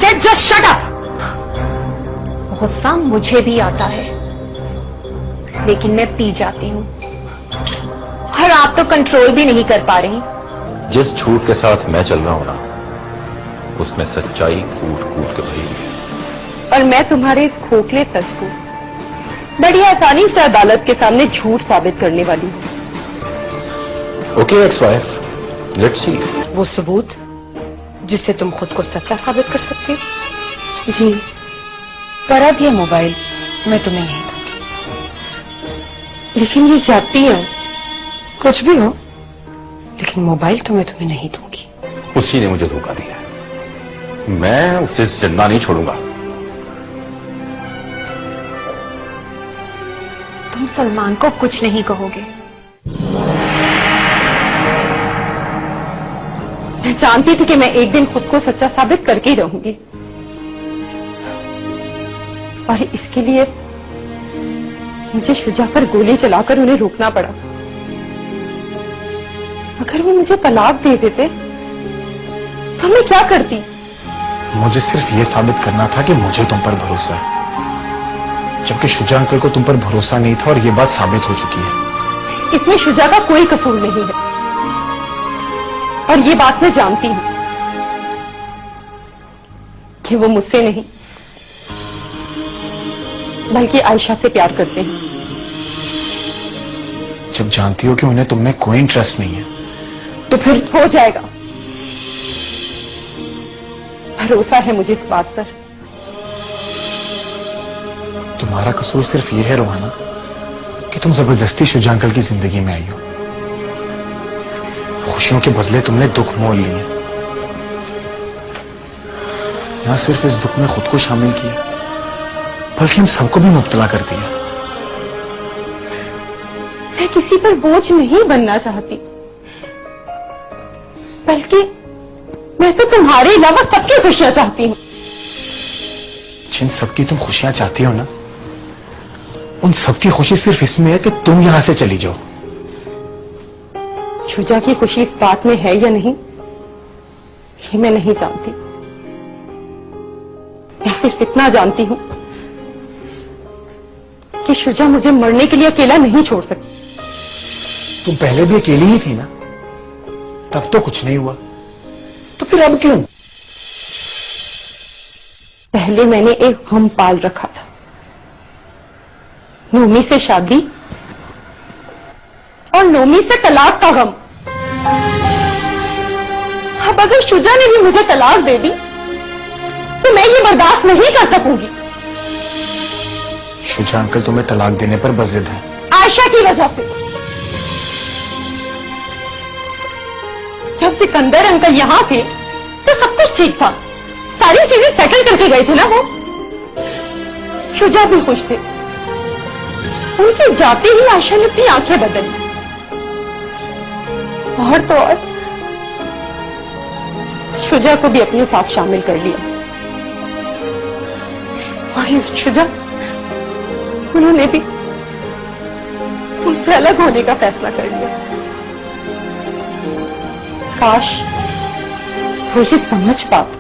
Said just shut up. गुस्सा मुझे भी आता है, लेकिन मैं पी जाती हूं और आप तो कंट्रोल भी नहीं कर पा रही। जिस झूठ के साथ मैं चल रहा हूं ना, उसमें सच्चाई कूट कूट के भरी है। और मैं तुम्हारे इस खोखले सच को बड़ी आसानी से अदालत के सामने झूठ साबित करने वाली हूं। Okay ex wife, let's see. वो सबूत जिससे तुम खुद को सच्चा साबित कर सकते हो? जी, पर अब ये मोबाइल मैं तुम्हें नहीं दूंगी। लेकिन ये ज्यादती है। कुछ भी हो, लेकिन मोबाइल तो मैं तुम्हें नहीं दूंगी। उसी ने मुझे धोखा दिया, मैं उसे जिंदा नहीं छोड़ूंगा। तुम सलमान को कुछ नहीं कहोगे। मैं जानती थी कि मैं एक दिन खुद को सच्चा साबित करके ही रहूंगी, और इसके लिए मुझे शुजा पर गोली चलाकर उन्हें रोकना पड़ा। अगर वो मुझे तलाक दे देते तो मैं क्या करती? मुझे सिर्फ ये साबित करना था कि मुझे तुम पर भरोसा है, जबकि शुजा अंकल को तुम पर भरोसा नहीं था, और ये बात साबित हो चुकी है। इसमें शुजा का कोई कसूर नहीं है, और ये बात मैं जानती हूं कि वो मुझसे नहीं बल्कि आयशा से प्यार करते हैं। जब जानती हो कि उन्हें तुम में कोई इंटरेस्ट नहीं है, तो फिर हो जाएगा। भरोसा है मुझे इस बात पर। तुम्हारा कसूर सिर्फ ये है रोहाना कि तुम जबरदस्ती शुजा अंकल की जिंदगी में आई हो। खुशियों के बदले तुमने दुख मोल लिए। यहां सिर्फ इस दुख में खुद को शामिल किया, बल्कि हम सबको भी मुब्तला कर दिया। मैं किसी पर बोझ नहीं बनना चाहती, बल्कि मैं तो तुम्हारे अलावा सबकी खुशियां चाहती हूं। जिन सबकी तुम खुशियां चाहती हो ना, उन सबकी खुशी सिर्फ इसमें है कि तुम यहां से चली जाओ। शुजा की खुशी इस बात में है या नहीं, ये मैं नहीं जानती। मैं सिर्फ इतना जानती हूं कि शुजा मुझे मरने के लिए अकेला नहीं छोड़ सकती। तुम पहले भी अकेली ही थी ना, तब तो कुछ नहीं हुआ, तो फिर अब क्यों? पहले मैंने एक गम पाल रखा था, नोमी से शादी और नोमी से तलाक का गम। अब अगर शुजा ने भी मुझे तलाक दे दी तो मैं ये बर्दाश्त नहीं कर सकूंगी। शुजा अंकल तुम्हें तलाक देने पर बज़िद है। आयशा की वजह से। जब सिकंदर अंकल यहां थे तो सब कुछ ठीक था, सारी चीजें सेटल करके गए थे ना वो। शुजा भी खुश थे। उनके जाते ही आयशा ने अपनी आंखें बदली, और तो और शुजा को भी अपने साथ शामिल कर लिया। और ये शुजा, उन्होंने भी मुझसे अलग होने का फैसला कर लिया। काश वो ये समझ पाते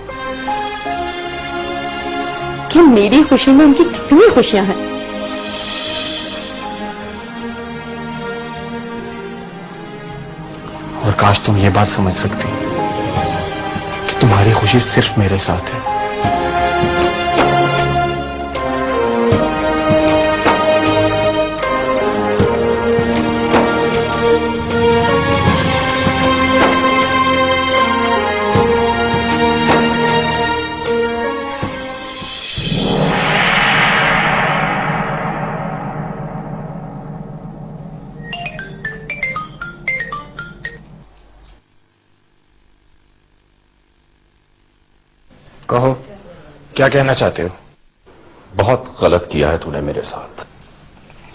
कि मेरी खुशी में उनकी कितनी खुशियां हैं। और काश तुम ये बात समझ सकती कि तुम्हारी खुशी सिर्फ मेरे साथ है। कहो, क्या कहना चाहते हो? बहुत गलत किया है तूने मेरे साथ।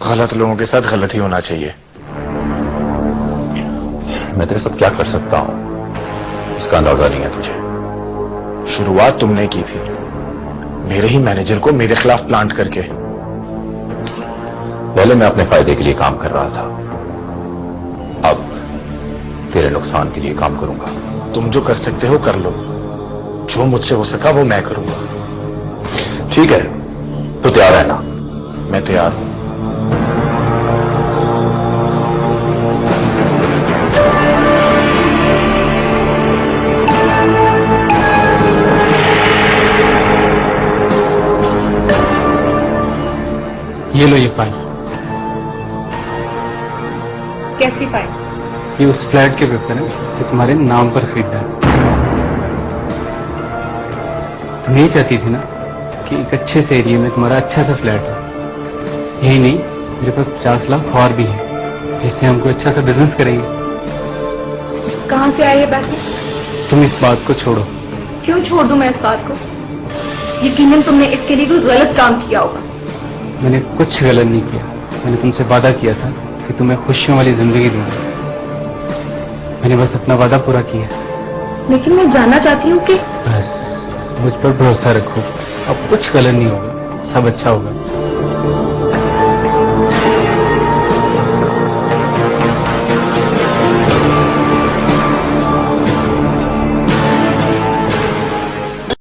गलत लोगों के साथ गलत ही होना चाहिए। मैं तेरे साथ क्या कर सकता हूं, इसका अंदाजा नहीं है तुझे। शुरुआत तुमने की थी, मेरे ही मैनेजर को मेरे खिलाफ प्लांट करके। पहले मैं अपने फायदे के लिए काम कर रहा था, अब तेरे नुकसान के लिए काम करूंगा। तुम जो कर सकते हो कर लो, जो मुझसे हो सका वो मैं करूंगा। ठीक है, तो तैयार है ना? मैं तैयार हूं। ये लो ये फाइल। कैसी फाइल? ये उस फ्लैट के पेपर है जो तुम्हारे नाम पर खरीदा है। तुम यही चाहती थी ना कि एक अच्छे से एरिया में तुम्हारा अच्छा सा फ्लैट हो। यही नहीं, मेरे पास 50 लाख और भी है जिससे हम कोई अच्छा सा बिजनेस करेंगे। कहाँ से आई ये बातें? तुम इस बात को छोड़ो। क्यों छोड़ दूं मैं इस बात को? यकीनन तुमने इसके लिए कोई गलत काम किया होगा। मैंने कुछ गलत नहीं किया। मैंने तुमसे वादा किया था कि तुम्हें खुशियों वाली जिंदगी दूंगा। मैंने बस अपना वादा पूरा किया। लेकिन मैं जानना चाहती हूँ कि बस मुझ पर भरोसा रखो, अब कुछ गलत नहीं होगा, सब अच्छा होगा।